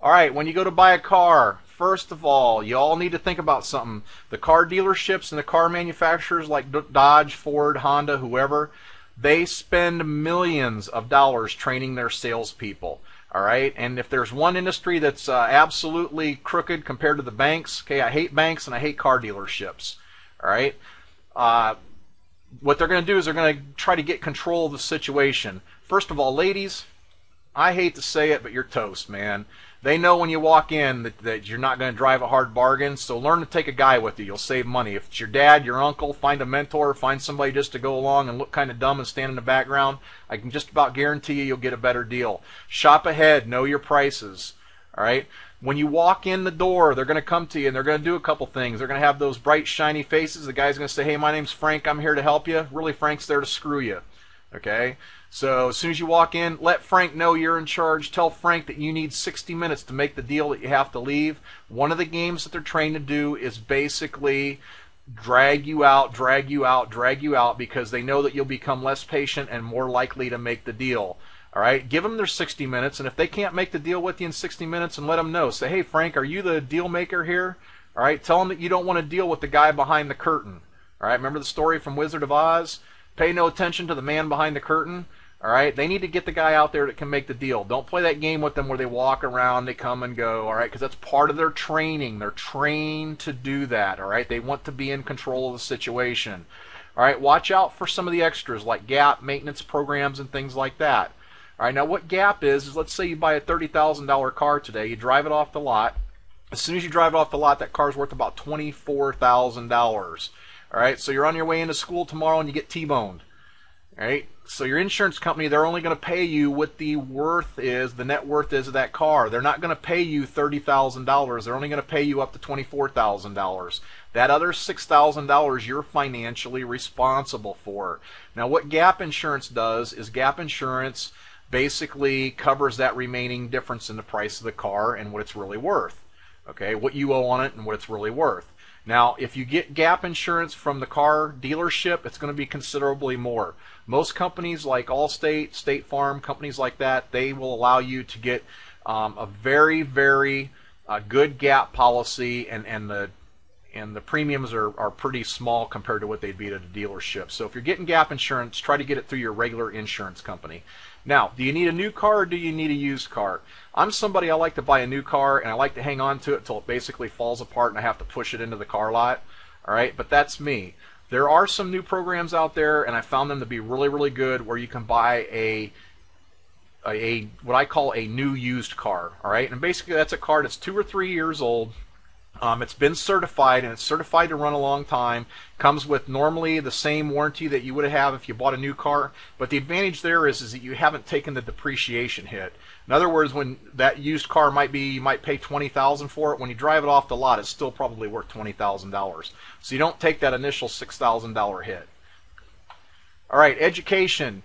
All right, when you go to buy a car, first of all, you all need to think about something. The car dealerships and the car manufacturers like Dodge, Ford, Honda, whoever, they spend millions of dollars training their salespeople. All right, and if there's one industry that's absolutely crooked compared to the banks, okay, I hate banks and I hate car dealerships. All right, what they're going to do is they're going to try to get control of the situation. First of all, ladies, I hate to say it, but you're toast, man. They know when you walk in that you're not going to drive a hard bargain, so learn to take a guy with you. You'll save money. If it's your dad, your uncle, find a mentor, find somebody just to go along and look kind of dumb and stand in the background. I can just about guarantee you you'll get a better deal. Shop ahead. Know your prices. All right? When you walk in the door, they're going to come to you and they're going to do a couple things. They're going to have those bright, shiny faces. The guy's going to say, hey, my name's Frank. I'm here to help you. Really, Frank's there to screw you. Okay? So as soon as you walk in, let Frank know you're in charge. Tell Frank that you need 60 minutes to make the deal that you have to leave. One of the games that they're trained to do is basically drag you out, drag you out, drag you out, because they know that you'll become less patient and more likely to make the deal. All right, give them their 60 minutes, and if they can't make the deal with you in 60 minutes, and let them know. Say, hey, Frank, are you the deal maker here? All right, tell them that you don't want to deal with the guy behind the curtain. All right, remember the story from Wizard of Oz? Pay no attention to the man behind the curtain. All right, they need to get the guy out there that can make the deal. Don't play that game with them where they walk around, they come and go, all right, because that's part of their training. They're trained to do that, all right? They want to be in control of the situation. All right, watch out for some of the extras like gap, maintenance programs, and things like that. All right, now what gap is let's say you buy a $30,000 car today, you drive it off the lot. As soon as you drive it off the lot, that car's worth about $24,000. All right, so you're on your way into school tomorrow and you get T-boned. All right, so your insurance company, they're only going to pay you what the worth is, the net worth is of that car. They're not going to pay you $30,000. They're only going to pay you up to $24,000. That other $6,000 you're financially responsible for. Now, what gap insurance does is gap insurance basically covers that remaining difference in the price of the car and what it's really worth. Okay, what you owe on it and what it's really worth. Now, if you get gap insurance from the car dealership, it's going to be considerably more. Most companies like Allstate, State Farm, companies like that, they will allow you to get a very, very good gap policy, and the premiums are pretty small compared to what they'd be at a dealership. So if you're getting gap insurance, try to get it through your regular insurance company. Now, do you need a new car or do you need a used car? I'm somebody, I like to buy a new car and I like to hang on to it until it basically falls apart and I have to push it into the car lot. All right, but that's me. There are some new programs out there, and I found them to be really, really good, where you can buy a what I call a new used car. All right, and basically that's a car that's 2 or 3 years old. It's been certified, and it's certified to run a long time. Comes with normally the same warranty that you would have if you bought a new car, but the advantage there is that you haven't taken the depreciation hit. In other words, when that used car you might pay $20,000 for it. When you drive it off the lot, it's still probably worth $20,000. So you don't take that initial $6,000 hit. All right, education.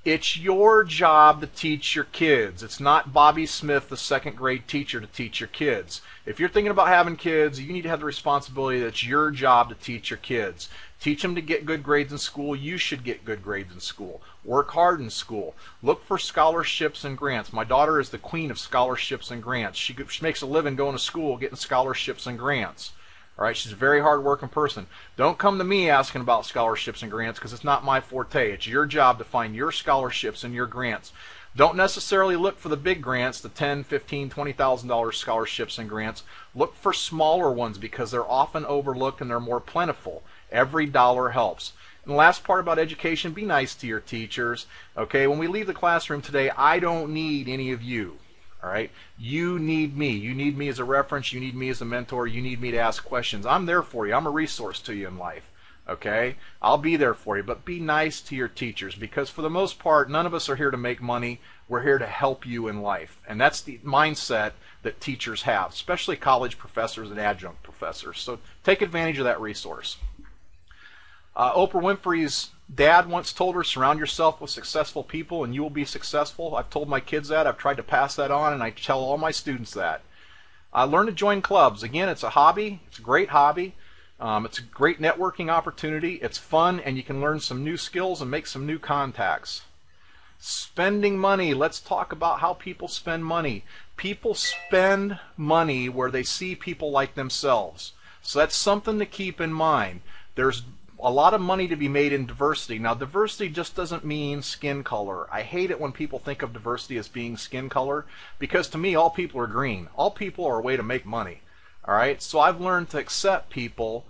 It's your job to teach your kids. It's not Bobby Smith, the second grade teacher, to teach your kids. If you're thinking about having kids, you need to have the responsibility that it's your job to teach your kids. Teach them to get good grades in school. You should get good grades in school. Work hard in school. Look for scholarships and grants. My daughter is the queen of scholarships and grants. She makes a living going to school getting scholarships and grants. All right, she's a very hard-working person. Don't come to me asking about scholarships and grants, because it's not my forte. It's your job to find your scholarships and your grants. Don't necessarily look for the big grants, the $10,000, $15,000, $20,000 scholarships and grants. Look for smaller ones, because they're often overlooked and they're more plentiful. Every dollar helps. And the last part about education, be nice to your teachers. Okay, when we leave the classroom today, I don't need any of you. All right, you need me. You need me as a reference. You need me as a mentor. You need me to ask questions. I'm there for you. I'm a resource to you in life. Okay, I'll be there for you. But be nice to your teachers, because for the most part, none of us are here to make money. We're here to help you in life, and that's the mindset that teachers have, especially college professors and adjunct professors. So take advantage of that resource. Oprah Winfrey's dad once told her, surround yourself with successful people and you will be successful. I've told my kids that. I've tried to pass that on, and I tell all my students that. Learn to join clubs. Again, it's a hobby. It's a great hobby. It's a great networking opportunity. It's fun, and you can learn some new skills and make some new contacts. Spending money. Let's talk about how people spend money. People spend money where they see people like themselves. So that's something to keep in mind. There's a lot of money to be made in diversity. Now, diversity just doesn't mean skin color. I hate it when people think of diversity as being skin color, because to me, all people are green. All people are a way to make money. All right? So I've learned to accept people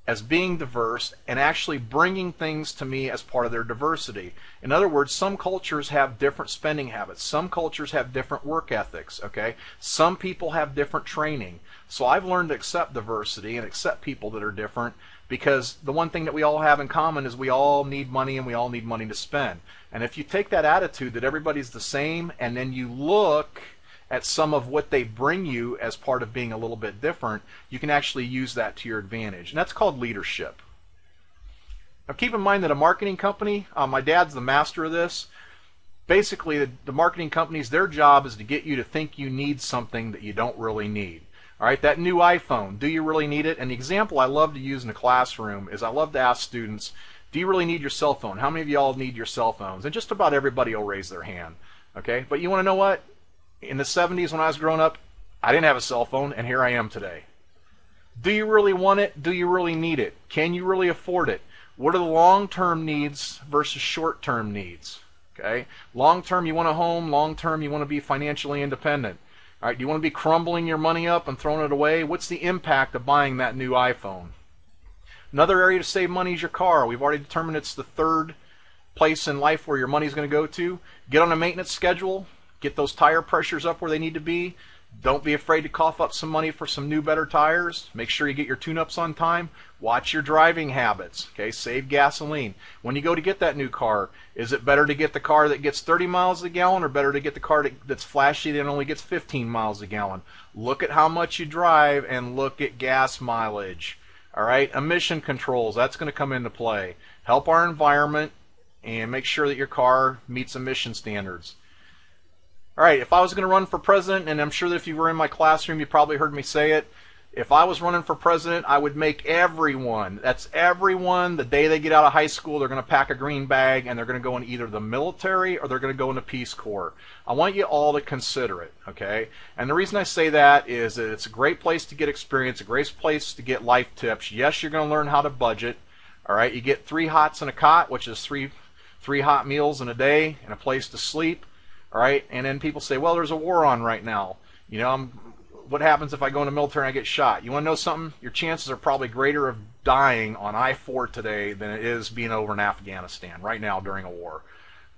as being diverse and actually bringing things to me as part of their diversity. In other words, some cultures have different spending habits. Some cultures have different work ethics, okay? Some people have different training. So I've learned to accept diversity and accept people that are different, because the one thing that we all have in common is we all need money, and we all need money to spend. And if you take that attitude that everybody's the same, and then you look at some of what they bring you as part of being a little bit different, you can actually use that to your advantage. And that's called leadership. Now keep in mind that a marketing company, my dad's the master of this. Basically, the marketing companies, their job is to get you to think you need something that you don't really need. All right, that new iPhone, do you really need it? And the example I love to use in the classroom is I love to ask students, do you really need your cell phone? How many of y'all need your cell phones? And just about everybody will raise their hand. Okay, but you want to know what? In the 70s when I was growing up, I didn't have a cell phone, and here I am today. Do you really want it? Do you really need it? Can you really afford it? What are the long-term needs versus short-term needs? Okay, long-term you want a home, long-term you want to be financially independent. All right, do you want to be crumbling your money up and throwing it away? What's the impact of buying that new iPhone? Another area to save money is your car. We've already determined it's the third place in life where your money's going to go to. Get on a maintenance schedule. Get those tire pressures up where they need to be. Don't be afraid to cough up some money for some new, better tires. Make sure you get your tune-ups on time. Watch your driving habits. Okay, save gasoline. When you go to get that new car, is it better to get the car that gets 30 miles a gallon, or better to get the car that's flashy that only gets 15 miles a gallon? Look at how much you drive and look at gas mileage. All right, emission controls, that's going to come into play. Help our environment and make sure that your car meets emission standards. All right, if I was going to run for president, and I'm sure that if you were in my classroom, you probably heard me say it, if I was running for president, I would make everyone, that's everyone, the day they get out of high school, they're going to pack a green bag, and they're going to go in either the military or they're going to go in the Peace Corps. I want you all to consider it, okay? And the reason I say that is that it's a great place to get experience, a great place to get life tips. Yes, you're going to learn how to budget, all right? You get 3 hots and a cot, which is three hot meals in a day and a place to sleep. All right, and then people say, well, there's a war on right now. You know, what happens if I go in the military and I get shot? You want to know something? Your chances are probably greater of dying on I-4 today than it is being over in Afghanistan right now during a war.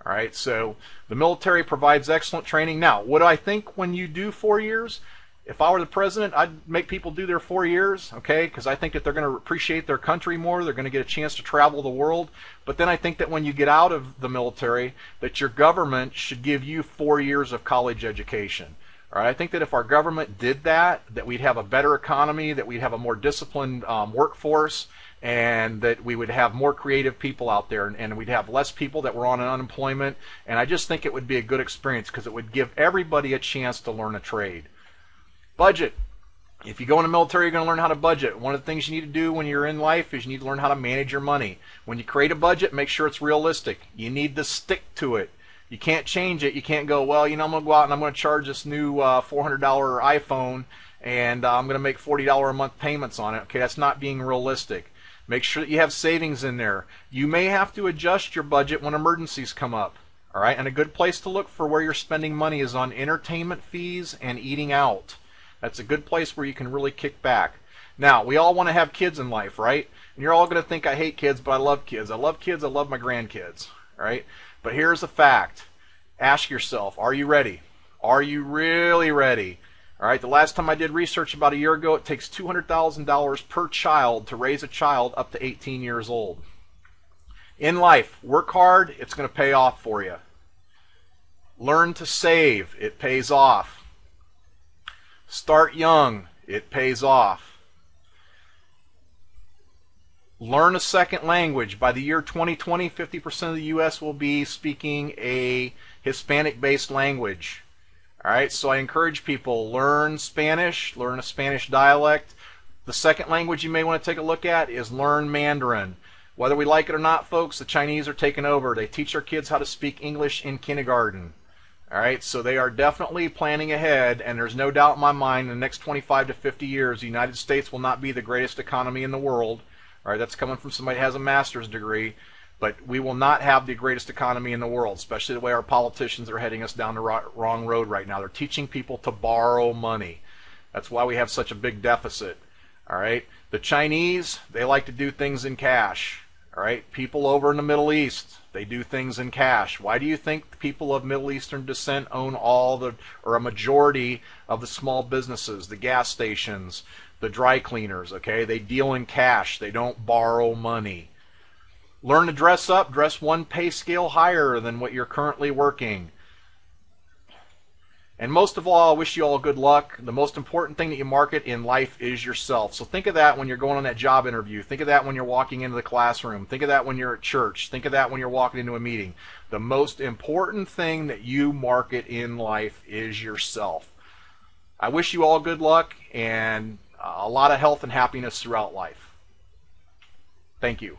All right, so the military provides excellent training. Now, what do I think when you do 4 years? If I were the president, I'd make people do their 4 years, okay, because I think that they're going to appreciate their country more. They're going to get a chance to travel the world. But then I think that when you get out of the military, that your government should give you 4 years of college education. All right, I think that if our government did that, that we'd have a better economy, that we'd have a more disciplined workforce, and that we would have more creative people out there, and we'd have less people that were on unemployment. And I just think it would be a good experience because it would give everybody a chance to learn a trade. Budget. If you go in the military, you're going to learn how to budget. One of the things you need to do when you're in life is you need to learn how to manage your money. When you create a budget, make sure it's realistic. You need to stick to it. You can't change it. You can't go, well, you know, I'm going to go out and I'm going to charge this new $400 iPhone, and I'm going to make $40 a month payments on it. Okay, that's not being realistic. Make sure that you have savings in there. You may have to adjust your budget when emergencies come up. All right, and a good place to look for where you're spending money is on entertainment fees and eating out. That's a good place where you can really kick back. Now, we all want to have kids in life, right? And you're all going to think I hate kids, but I love kids. I love kids. I love my grandkids, right? But here's a fact. Ask yourself, are you ready? Are you really ready? All right, the last time I did research about a year ago, it takes $200,000 per child to raise a child up to 18 years old. In life, work hard, it's going to pay off for you. Learn to save, it pays off. Start young, it pays off. Learn a second language. By the year 2020, 50% of the U.S. will be speaking a Hispanic-based language. All right, so I encourage people, learn Spanish, learn a Spanish dialect. The second language you may want to take a look at is learn Mandarin. Whether we like it or not, folks, the Chinese are taking over. They teach our kids how to speak English in kindergarten. All right, so they are definitely planning ahead, and there's no doubt in my mind in the next 25 to 50 years, the United States will not be the greatest economy in the world. All right, that's coming from somebody who has a master's degree, but we will not have the greatest economy in the world, especially the way our politicians are heading us down the wrong road right now. They're teaching people to borrow money. That's why we have such a big deficit. All right, the Chinese, they like to do things in cash. All right, people over in the Middle East, they do things in cash. Why do you think people of Middle Eastern descent own or a majority of the small businesses, the gas stations, the dry cleaners? Okay, they deal in cash. They don't borrow money. Learn to dress up. Dress one pay scale higher than what you're currently working. And most of all, I wish you all good luck. The most important thing that you market in life is yourself. So think of that when you're going on that job interview. Think of that when you're walking into the classroom. Think of that when you're at church. Think of that when you're walking into a meeting. The most important thing that you market in life is yourself. I wish you all good luck and a lot of health and happiness throughout life. Thank you.